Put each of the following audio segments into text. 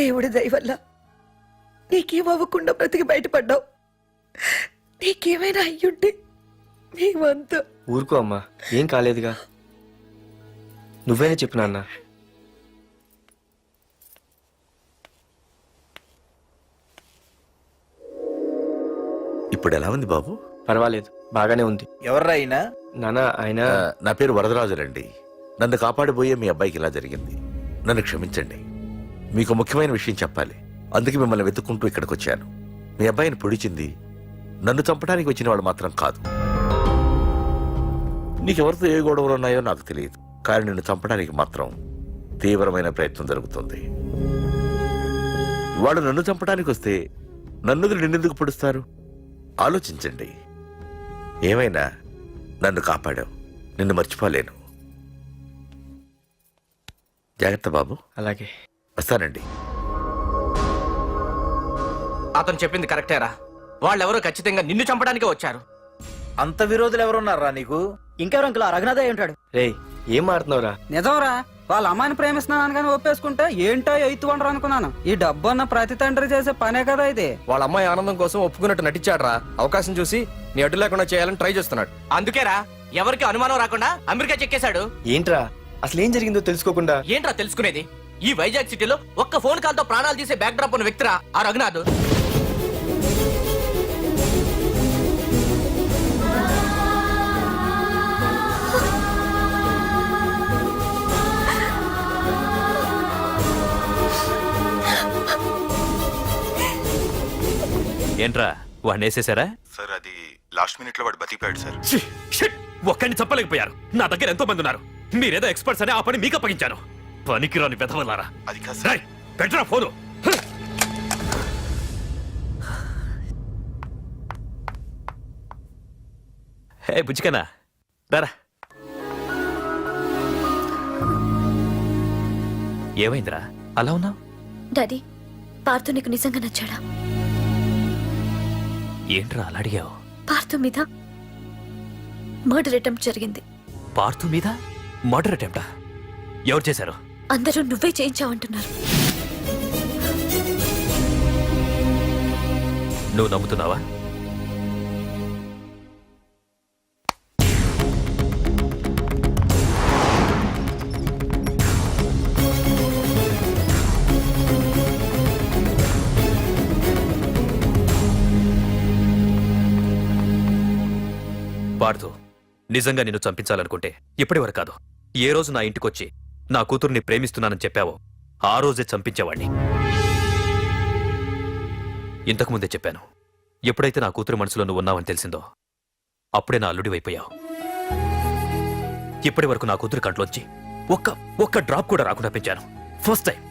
దేవుడి దయ వల్ల నీకేమవ్వకుండా బ్రతికి బయటపడ్డావు. నీకేమైనా అయ్యుంటే మేమంతా. ఊరుకో అమ్మా, ఏం కాలేదుగా. నువ్వేనే చెప్పు నాన్న. ఇప్పుడు ఎలా ఉంది బాబు? పర్వాలేదు, బాగానే ఉంది. ఎవర్రా అయినా? నాన్న ఆయన నా పేరు వరదరాజులండి. నన్ను కాపాడిపోయే మీ అబ్బాయికి ఇలా జరిగింది. నన్ను క్షమించండి. మీకు ముఖ్యమైన విషయం చెప్పాలి. అందుకే మిమ్మల్ని వెతుక్కుంటూ ఇక్కడికి వచ్చాను. మీ అబ్బాయిని పొడిచింది నన్ను చంపడానికి వచ్చిన వాడు మాత్రం కాదు. నీకెవరితో ఏ గొడవలు ఉన్నాయో నాకు తెలియదు, కానీ నిన్ను చంపడానికి మాత్రం తీవ్రమైన ప్రయత్నం జరుగుతుంది. వాడు నన్ను చంపడానికి వస్తే నన్ను నిన్నెందుకు పొడుస్తారు? ఆలోచించండి. ఏమైనా నన్ను కాపాడావు, నిన్ను మర్చిపోలేను. జాగ్రత్త బాబు. అలాగే, వస్తానండి. అతను చెప్పింది కరెక్టేరా. వాళ్ళెవరో ఖచ్చితంగా నిన్ను చంపడానికే వచ్చారు. అంత విరోధులు ఎవరున్నారా నీకు? ఇంకెవరు అంకుల్? రఘునాథే ఉంటాడు. రేయ్, ఏం మాడుతున్నావురా? నిజంరా, వాళ్ళ అమ్మాయిని ప్రేమిస్తున్నాను కానీ ఒప్పేసుకుంటే ఏంటో ఎయిత్ వండరు అనుకున్నాను. ఈ డబ్బు అన్న ప్రతి తండ్రి చేసే పనే కదా ఇది. వాళ్ళ అమ్మాయి ఆనందం కోసం ఒప్పుకున్నట్టు నటించాడ్రా. అవకాశం చూసి నీ అడ్డు లేకుండా చేయాలని ట్రై చేస్తున్నాడు. అందుకేరా ఎవరికి అనుమానం రాకుండా అమెరికా చెక్కేశాడు. ఏంట్రా అసలు ఏం జరిగిందో తెలుసుకోకుండా? ఏంట్రా తెలుసుకునేది? ఈ వైజాగ్ సిటీలో ఒక్క ఫోన్ కాల్ తో ప్రాణాలు తీసే బ్యాక్ డ్రాప్ ఉన్న వ్యక్తిరా ఆ రఘునాథ్. ఏంట్రా వాడిని వేసేసారా? సార్ అది లాస్ట్ మినిట్ లో వాడు బతికిపోయాడు సార్. ఒక్కడిని చెప్పలేకపోయారు. నా దగ్గర ఎంతో మంది ఉన్నారు. మీరేదో ఎక్స్పర్ట్స్ అని ఆ పని మీకు అప్పగించాను. పనికిరాని వెధవలారా. అది కాదు సార్. పెట్టరా ఫోను. హే బుజ్జికన్నా, రారా. ఏమైందిరా అలా ఉన్నావు? డాడీ, పార్థు నీకు నిజంగా నచ్చాడా? ఏంట్రా అలా అడిగావు? పార్థు మీద మర్డర్ అటెంప్ట్ జరిగింది. పార్థు మీద మర్డర్ అటెంప్టా? ఎవరు చేశారు? అందరూ నువ్వే చేయించావంటున్నారు. నువ్వు నమ్ముతున్నావా? పార్థు, నిజంగా నిన్ను చంపించాలనుకుంటే ఇప్పటివరకు కాదు, ఏ రోజు నా ఇంటికొచ్చి నా కూతుర్ని ప్రేమిస్తున్నానని చెప్పావో ఆ రోజే చంపించేవాణ్ణి. ఇంతకుముందే చెప్పాను, ఎప్పుడైతే నా కూతురు మనసులో నువ్వు ఉన్నావని తెలిసిందో అప్పుడే నా అల్లుడి వైపోయావు. ఇప్పటి వరకు నా కూతురు కంట్లోంచి ఒక్క డ్రాప్ కూడా రాకుండా పెంచాను. ఫస్ట్ టైం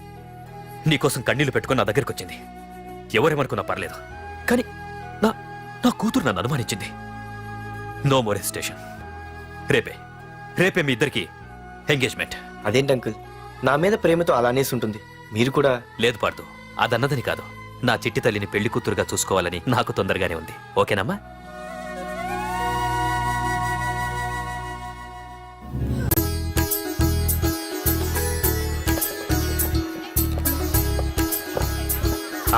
నీకోసం కన్నీళ్లు పెట్టుకుని నా దగ్గరికి వచ్చింది. ఎవరేమనుకున్నా పర్లేదు, కానీ నా కూతురు నన్ను అనుమానించింది. No more hesitation. రేపే మీ ఇద్దరికి ఎంగేజ్మెంట్. అదేంటి అంకుల్, నా మీద ప్రేమతో అలానేసి ఉంటుంది. మీరు కూడా? లేదు పార్థు, అదన్నదని కాదు. నా చిట్టి తల్లిని పెళ్లి కూతురుగా చూసుకోవాలని నాకు తొందరగానే ఉంది. ఓకేనమ్మా?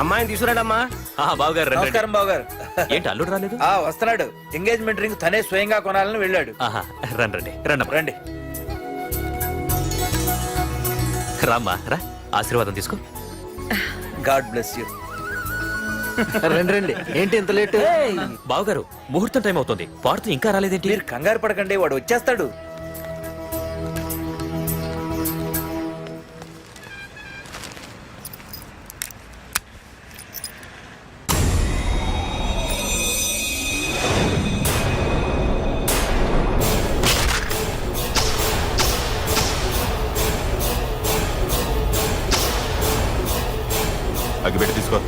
అమ్మాయిని తీసుకురాడమ్మా. బావగారు రండి. నమస్కారం బావగారు. ఏంటి అల్లుడు రాలేదు? వస్తున్నాడు. ఎంగేజ్మెంట్ రింగ్ తనే స్వయంగా కొనాలని వెళ్ళాడు. రండి రండి. రామ్మా రా, ఆశీర్వాదం తీసుకో. God bless you. రండి. ఏంటి ఇంత లేట్? బావగారు, ముహూర్తం టైం అవుతుంది. పార్థు ఇంకా రాలేదేంటి? మీరు కంగారు పడకండి, వాడు వచ్చేస్తాడు. అగ్గిపెట్టి తీసుకో.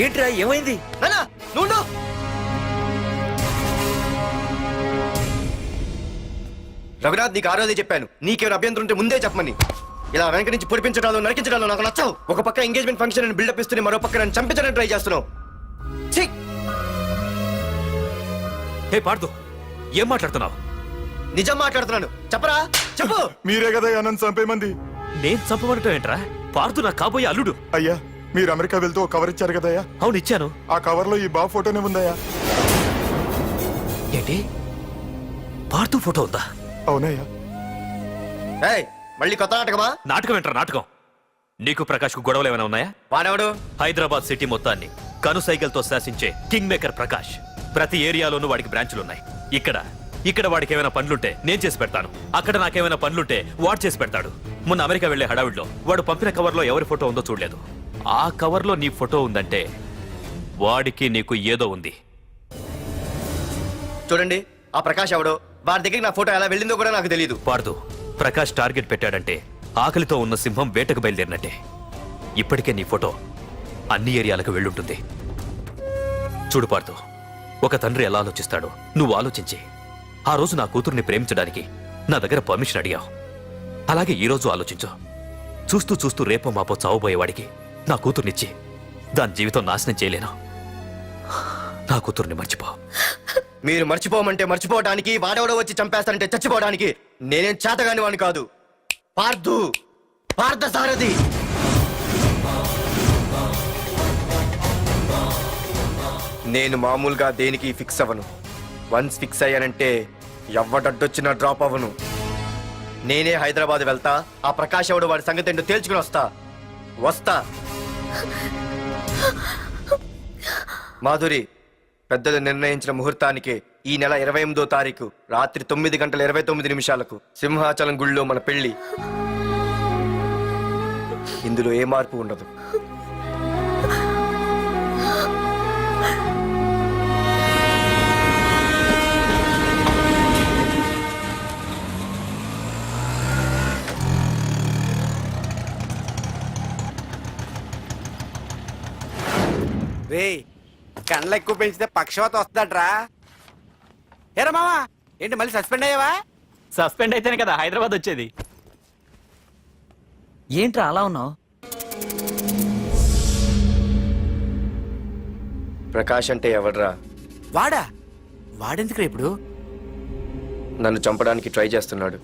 ఏంట్రా ఏమైంది? రఘునాథ్ నీకు ఆ రోజే చెప్పాను, నీకేమైనా అభ్యంతరం ఉంటే ముందే చెప్పమని. ఇలా వెనక నుంచి పొడిపించడాలు నరికించడాలు నాకు నచ్చవు. ఒక పక్క ఎంగేజ్మెంట్ ఫంక్షన్ అని బిల్డప్ ఇస్తూనే మరో పక్క నన్ను చంపించడానికి ట్రై చేస్తున్నావు. ఛీ! హే పార్దు, ఏం మాట్లాడుతున్నావు? నిజం మాట్లాడుతున్నాను, చెప్పరా చెప్పు. మీరే కదా అనంత్ చంపేమంది. నేను చంపబడటం ఏంట్రా? పార్దు నా కాబోయే అల్లుడు. అయ్యా మీరు అమెరికా వెళ్తూ ఒక కవర్ ఇచ్చారు కదయ్యా, అవును ఇచ్చాను. ఆ కవర్ లో ఈ బాబు ఫోటోనే ఉందయ్యా. ఏంటి, పార్దు ఫోటో ఉందా? అవునయ్యా. ఏయ్, మళ్ళీ కొత్త నాటకమా? నాటకం ఏంట్రా నాటకం? నీకు ప్రకాష్ కు గొడవలు ఏమైనా ఉన్నాయా? వాడెవడు? హైదరాబాద్ సిటీ మొత్తాన్ని కనుసైగలతో శాసించే కింగ్ మేకర్ ప్రకాష్. ప్రతి ఏరియాలోనూ వాడికి బ్రాంచులున్నాయి. ఇక్కడ వాడికి ఏమైనా పనులుంటే నేను చేసి పెడతాను, అక్కడ నాకేమైనా పనులుంటే వాడు చేసి పెడతాడు. మొన్న అమెరికా వెళ్లే హడావిడిలో వాడు పంపిన కవర్లో ఎవరి ఫోటో ఉందో చూడలేదు. ఆ కవర్లో నీ ఫోటో ఉందంటే వాడికి నీకు ఏదో ఉంది. చూడండి, ఆ ప్రకాష్ ఎవడో, వాడి దగ్గరికి నా ఫోటో ఎలా వెళ్ళిందో కూడా నాకు తెలియదు. పార్దు, ప్రకాష్ టార్గెట్ పెట్టాడంటే ఆకలితో ఉన్న సింహం వేటకు బయలుదేరినట్టే. ఇప్పటికే నీ ఫోటో అన్ని ఏరియాలకు వెళ్ళుంటుంది. చూడు పార్దు, ఒక తండ్రి ఎలా ఆలోచిస్తాడో నువ్వు ఆలోచించి ఆ రోజు నా కూతుర్ని ప్రేమించడానికి నా దగ్గర పర్మిషన్ అడిగావు. అలాగే ఈ రోజు ఆలోచించు. చూస్తూ చూస్తూ రేపో మాపో చావబోయేవాడికి నా కూతుర్నిచ్చి దాని జీవితం నాశనం చేయలేను. నా కూతుర్ని మర్చిపో. మీరు మర్చిపోమంటే మర్చిపోవడానికి, వాడెవడో వచ్చి చంపేస్తానంటే చచ్చిపోవడానికి నేనేం చేతగాని వాడిని కాదు. పార్థ సారథి. నేను మామూలుగా దేనికి ఫిక్స్ అవ్వను. వన్స్ ఫిక్స్ అయ్యానంటే ఎవ్వడడ్డొచ్చినా డ్రాప్ అవ్వను. నేనే హైదరాబాద్ వెళ్తా, ఆ ప్రకాష్ ఎవడు వాడి సంగతి ఏంటో తేల్చుకుని వస్తా. మాధురి, పెద్దలు నిర్ణయించిన ముహూర్తానికి ఈ నెల 28వ తారీఖు రాత్రి 9:29 సింహాచలం గుళ్ళో మన పెళ్లి. ఇందులో ఏ మార్పు ఉండదు. రే, కండ్లు ఎక్కువ పెంచితే పక్షవాత వస్తాడ్రా. ఏరా మావా, ఏంటి మళ్ళీ సస్పెండ్ అయ్యావా? సస్పెండ్ అయితేనే కదా హైదరాబాద్ వచ్చేది. ఏంట్రా అలా ఉన్నావు? ప్రకాష్ అంటే ఎవడ్రా? వాడెందుకు ఇప్పుడు? నన్ను చంపడానికి ట్రై చేస్తున్నాడు.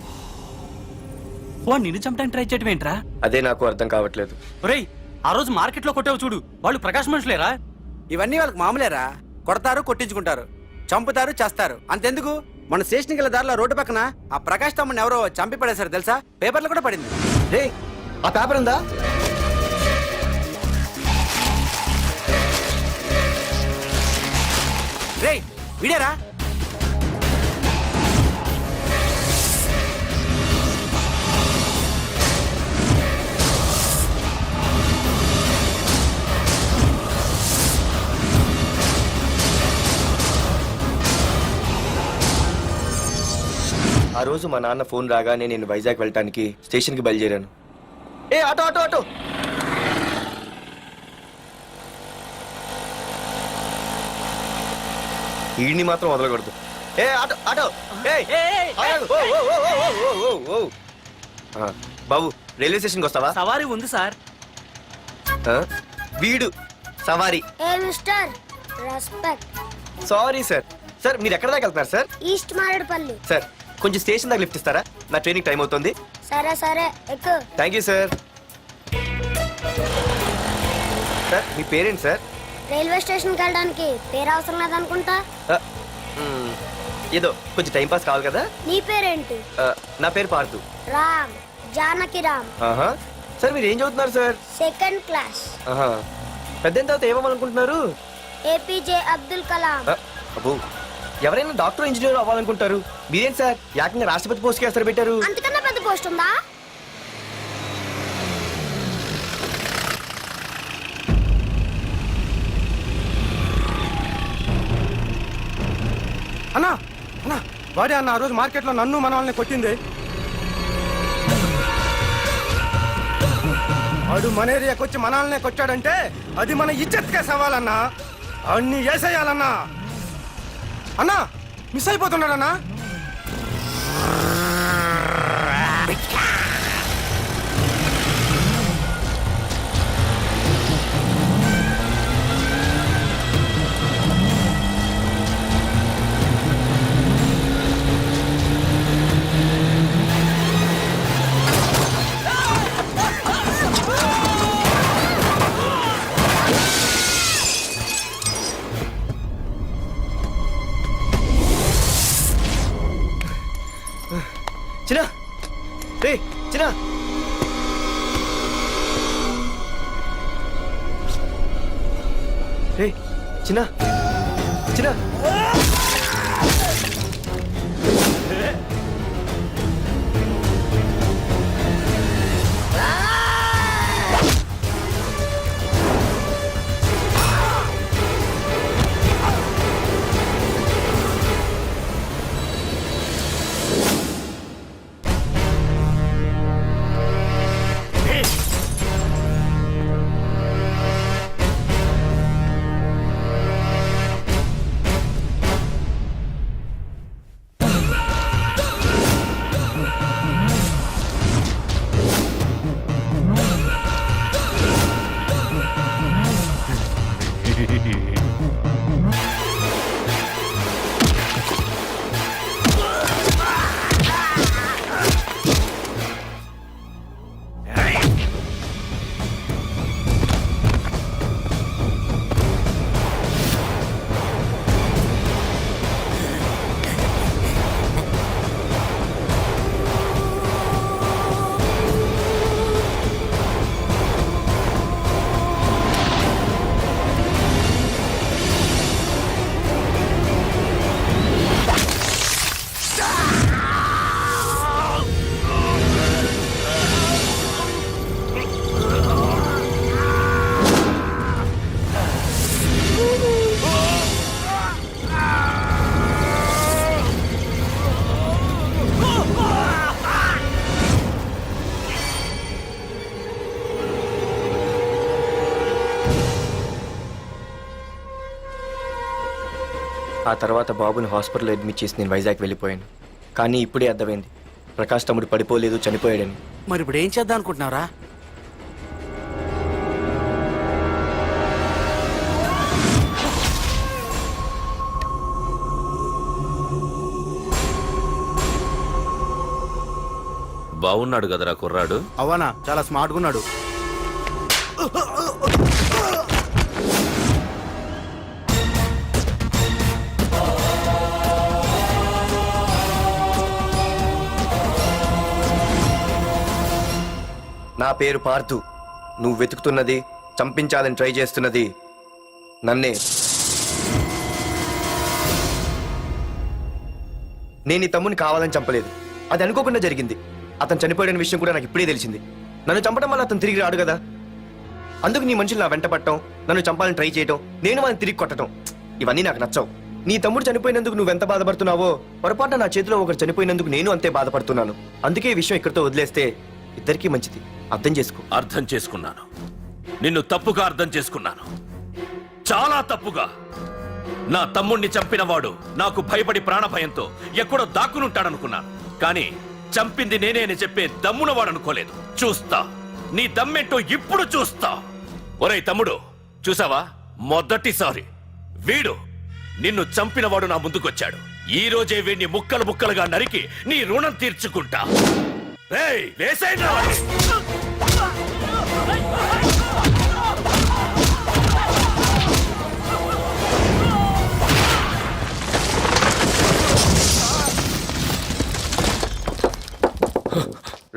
వాడు నిన్ను చంపడానికి ట్రై చేయడం ఏంట్రా? అదే నాకు అర్థం కావట్లేదు. ఒరేయ్, ఆ రోజు మార్కెట్ లో కొట్టావు చూడు, వాళ్ళు ప్రకాష్ మనుషులేరా? ఇవన్నీ వాళ్ళకి మామూలేరా. కొడతారు, కొట్టించుకుంటారు, చంపుతారు, చేస్తారు. అంతెందుకు, మన స్టేషన్కి వెళ్ళే దారిలో రోడ్డు పక్కన ఆ ప్రకాష్ తమ్ముని ఎవరో చంపి పడేశారు తెలుసా? పేపర్లు కూడా పడింది. రే, ఆ పేపర్ ఉందా? రే, విడారా? ఆ రోజు మా నాన్న ఫోన్ రాగానే నేను వైజాగ్ వెళ్ళటానికి స్టేషన్కి బయలుదేరాను. ఏ ఆటో ఆటో ఆటో! ఈడిని మాత్రం వదలకూడదు. ఏ ఆటో ఆటో! ఆగు! బాబు, రైల్వే స్టేషన్కి వస్తావా? సవారీ ఉంది సార్. వీడు సవారీ. Sorry sir. సార్, మీరు ఎక్కడ దాకా వెళ్తున్నారు సార్? ఈస్ట్ మారేడుపల్లి. సార్, కొంచెం స్టేషన్ దాకా లిఫ్ట్ ఇస్తారా? నా ట్రైనింగ్ టైం అవుతుంది. సరే ఎక్కు. Thank you sir. సార్, మీ పేరేంటి సార్? రైల్వే స్టేషన్కి వెళ్ళడానికి పేరు అవసరం లేదనుకుంటా. ఏదో కొంచెం టైం పాస్ కావాలి కదా. నీ పేరేంటి? నా పేరు పార్థు. రామ్, జానకి రామ్. సార్, మీరు ఏం చదువుతున్నారు సార్? Second class. పెద్ద తర్వాత ఏమనుకుంటున్నారు? ఏపీజే అబ్దుల్ కలాం. అబ్బో, ఎవరైనా డాక్టర్ ఇంజనీర్ అవ్వాలనుకుంటారు. మీరేం సార్ ఏకంగా రాష్ట్రపతి పోస్ట్కి ఎసరు పెట్టారు? అంతకన్నా పెద్ద పోస్ట్ ఉందా? అన్నా అన్నా, వాడే అన్న ఆ రోజు మార్కెట్లో నన్ను మన వాళ్ళని కొట్టింది. వాడు మన ఏరియాకి వచ్చి మన వాళ్ళనే కొట్టాడంటే అది మన ఇజ్జత్కే సవాలన్నా. అన్ని వేసేయాలన్నా. అన్నా, మిస్ అయిపోతున్నాడన్నా. చిన్న రే చిన్న రే చిన్న చిన్న ఆ తర్వాత బాబుని హాస్పిటల్లో అడ్మిట్ చేసి నేను వైజాగ్ వెళ్ళిపోయాను. కానీ ఇప్పుడే అర్థమైంది ప్రకాష్ తమ్ముడు పడిపోలేదు, చనిపోయాడని. మరి ఇప్పుడు ఏం చేద్దాం అనుకుంటున్నారా? బాగున్నాడు కదరా కుర్రాడు. అవనా చాలా స్మార్ట్గా ఉన్నాడు. నా పేరు పార్థు. నువ్వు వెతుకుతున్నది, చంపించాలని ట్రై చేస్తున్నది నన్నే. నేను ఈ తమ్ముని కావాలని చంపలేదు, అది అనుకోకుండా జరిగింది. అతను చనిపోయిన విషయం కూడా నాకు ఇప్పుడే తెలిసింది. నన్ను చంపడం వల్ల అతను తిరిగి రాడు కదా, అందుకు నీ మనుషులు నా వెంట పట్టడం, నన్ను చంపాలని ట్రై చేయడం, నేను వాళ్ళని తిరిగి కొట్టడం, ఇవన్నీ నాకు నచ్చవు. నీ తమ్ముడు చనిపోయినందుకు నువ్వెంత బాధపడుతున్నావో, పొరపాటున నా చేతిలో ఒకరు చనిపోయినందుకు నేను అంతే బాధపడుతున్నాను. అందుకే ఈ విషయం ఇక్కడితో వదిలేస్తే ఇద్దరికీ మంచిది. అర్థం చేసుకో. అర్థం చేసుకున్నాను. నిన్ను తప్పుగా అర్థం చేసుకున్నాను, చాలా తప్పుగా. నా తమ్ముణ్ణి చంపినవాడు నాకు భయపడి ప్రాణభయంతో ఎక్కడో దాక్కునుంటాడనుకున్నాను. కానీ చంపింది నేనే అని చెప్పే దమ్మునవాడనుకోలేదు. చూస్తా నీ దమ్మెంటో ఇప్పుడు చూస్తా. ఒరేయ్ తమ్ముడు, చూసావా, మొదటిసారి వీడు నిన్ను చంపినవాడు నా ముందుకొచ్చాడు. ఈ రోజే వీడిని ముక్కలు ముక్కలుగా నరికి నీ రుణం తీర్చుకుంటా. రేయ్, వేసేయండి రా వాడిని.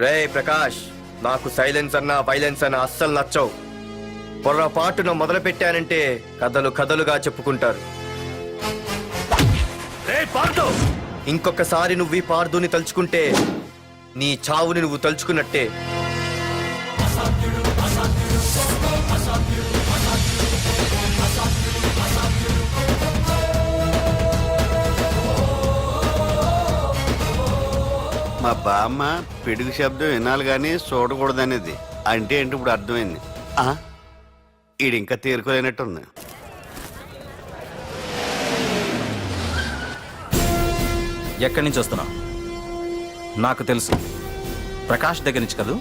రేయ్ ప్రకాష్, నాకు సైలెన్స్ అన్నా వైలెన్స్ అన్నా అస్సలు నచ్చవు. పొర్రపాటున మొదలు పెట్టానంటే కథలు కథలుగా చెప్పుకుంటారు. రేయ్ పార్దు, ఇంకొకసారి నువ్వు ఈ పార్దుని తలుచుకుంటే నీ చావుని నువ్వు తలుచుకున్నట్టే. మా బామ్మ పిడుగు శబ్దం వినాలి కానీ చూడకూడదనేది. అంటే ఏంటి ఇప్పుడు అర్థమైంది. ఈడు ఇంకా తేరుకోలేనట్టుంది. ఎక్కడి నుంచి వస్తున్నావు? నాకు తెలుసు, ప్రకాష్ దగ్గర నుంచి కదూ.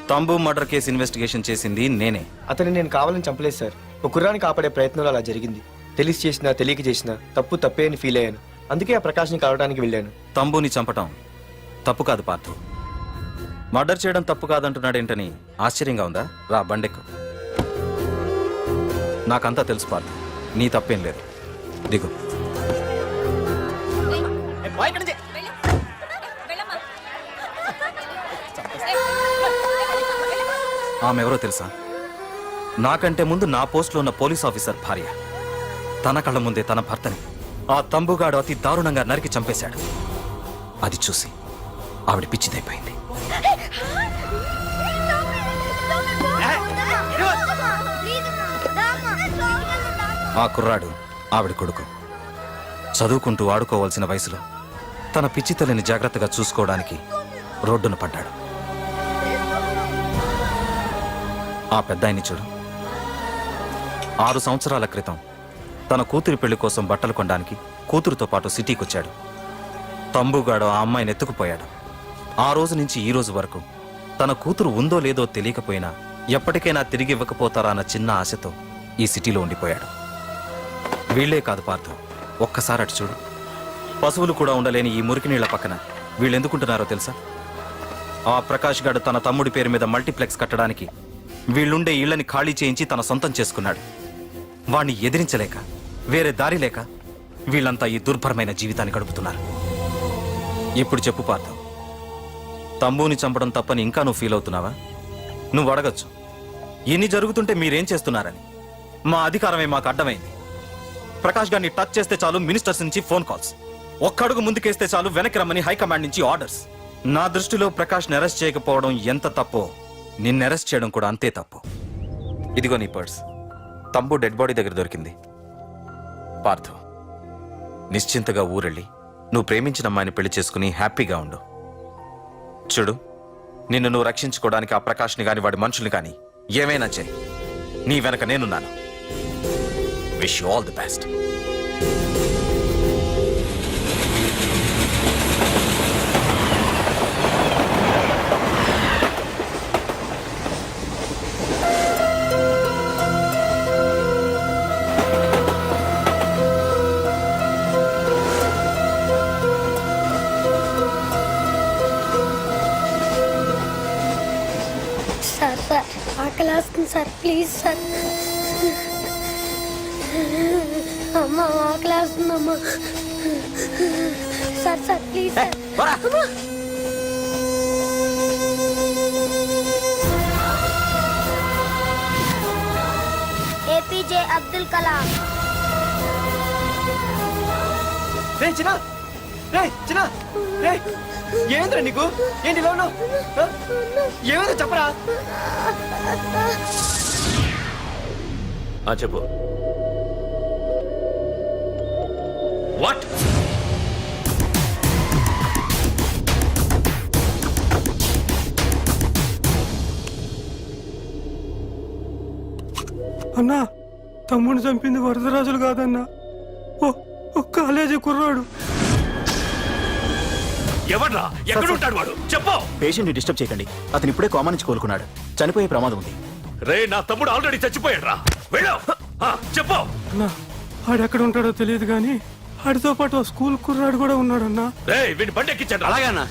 తంబు మర్డర్ కేసు ఇన్వెస్టిగేషన్ చేసింది నేనే. అతన్ని నేను కావాలని చంపలేదు సార్. ఒక కుర్రాన్ని కాపాడే ప్రయత్నంలో అలా జరిగింది. తెలిసి చేసినా తెలియక చేసినా తప్పు తప్పే అని ఫీల్ అయ్యాను. అందుకే ఆ ప్రకాష్ని కలవడానికి వెళ్ళాను. తంబుని చంపటం తప్పు కాదు పార్థు. మర్డర్ చేయడం తప్పు కాదంటున్నాడేంటని ఆశ్చర్యంగా ఉందా? రా, బండెక్కు. నాకంతా తెలుసు పార్థు, నీ తప్పేం లేదు. దిగు. ఆమె ఎవరో తెలుసా? నాకంటే ముందు నా పోస్టులో ఉన్న పోలీస్ ఆఫీసర్ భార్య. తన కళ్ళ ముందే తన భర్తని ఆ తంబుగాడు అతి దారుణంగా నరికి చంపేశాడు. అది చూసి ఆవిడ పిచ్చిదైపోయింది. ఆ కుర్రాడు ఆవిడ కొడుకు. చదువుకుంటూ ఆడుకోవాల్సిన వయసులో తన పిచ్చి తల్లిని జాగ్రత్తగా చూసుకోవడానికి రోడ్డున పడ్డాడు. ఆ పెద్దాయన్ని చూడు. 6 సంవత్సరాల క్రితం తన కూతురి పెళ్లి కోసం బట్టలు కొనడానికి కూతురుతో పాటు సిటీకి వచ్చాడు. తంబుగాడు ఆ అమ్మాయిని ఎత్తుకుపోయాడు. ఆ రోజు నుంచి ఈ రోజు వరకు తన కూతురు ఉందో లేదో తెలియకపోయినా ఎప్పటికైనా తిరిగి ఇవ్వకపోతారా అన్న చిన్న ఆశతో ఈ సిటీలో ఉండిపోయాడు. వీళ్లే కాదు పార్థు, ఒక్కసారి అటు చూడు. పశువులు కూడా ఉండలేని ఈ మురికి నీళ్ల పక్కన వీళ్ళెందుకుంటున్నారో తెలుసా? ఆ ప్రకాష్ గాడు తన తమ్ముడి పేరు మీద మల్టీప్లెక్స్ కట్టడానికి వీళ్ళుండే ఇళ్లని ఖాళీ చేయించి తన సొంతం చేసుకున్నాడు. వాణ్ణి ఎదిరించలేక, వేరే దారి లేక వీళ్ళంతా ఈ దుర్భరమైన జీవితాన్ని గడుపుతున్నారు. ఇప్పుడు చెప్పు పార్థు, తంబుని చంపడం తప్పని ఇంకా నువ్వు ఫీల్ అవుతున్నావా? నువ్వు అడగచ్చు, ఇన్ని జరుగుతుంటే మీరేం చేస్తున్నారని. మా అధికారమే మాకు అడ్డమైంది. ప్రకాష్ గారిని టచ్ చేస్తే చాలు మినిస్టర్స్ నుంచి ఫోన్ కాల్స్, ఒక్కడుగు ముందుకేస్తే చాలు వెనక్కి రమ్మని హైకమాండ్ నుంచి ఆర్డర్స్. నా దృష్టిలో ప్రకాష్ని అరెస్ట్ చేయకపోవడం ఎంత తప్పో నిన్ను అరెస్ట్ చేయడం కూడా అంతే తప్పు. ఇదిగో నీ పర్స్, తంబు డెడ్ బాడీ దగ్గర దొరికింది. పార్థు, నిశ్చింతగా ఊరెళ్ళి నువ్వు ప్రేమించిన అమ్మాయిని పెళ్లి చేసుకుని హ్యాపీగా ఉండు. చూడు, నిన్ను నువ్వు రక్షించుకోవడానికి ఆ ప్రకాష్ని కాని వాడి మనుషుల్ని కానీ ఏమైనా చేయి. నీ వెనక నేనున్నాను. Wish you all the best. Sir sir ఆకలి వేస్తుంది సార్, ప్లీజ్ సార్. అమ్మ ఆకలి వేస్తుంది అమ్మా. Sir sir please sir. అమ్మా. ఏపీజే అబ్దుల్ కలాం. రే చిన్న, రే చిన్న, రే ఏంద్రా నీకు? ఏంటి ఇలా ఉన్నావు? ఏమైందో చెప్పరా? చెప్పు. వాట్? అన్నా, తమ్ముడిని చంపింది వరదరాజులు కాదన్నా, ఓ కాలేజీ కుర్రాడు. ఎవడ్రా? ఎక్కడుంటాడు వాడు? చెప్పు. పేషెంట్ ని డిస్టర్బ్ చేయకండి. అతను ఇప్పుడే కోమా నుంచి కోలుకున్నాడు. చనిపోయే ప్రమాదం ఉంది. రే, నా తమ్ముడు ఆల్రెడీ చచ్చిపోయాడు రా. వెళ్ళు. చెప్పు. అన్నా, ఆడెక్కడ ఉంటాడో తెలియదు కానీ ఆడితో పాటు ఆ స్కూల్ కుర్రాడు కూడా ఉన్నాడన్నా. రే, వీడిని బండి ఎక్కించండి. అలాగన్నా.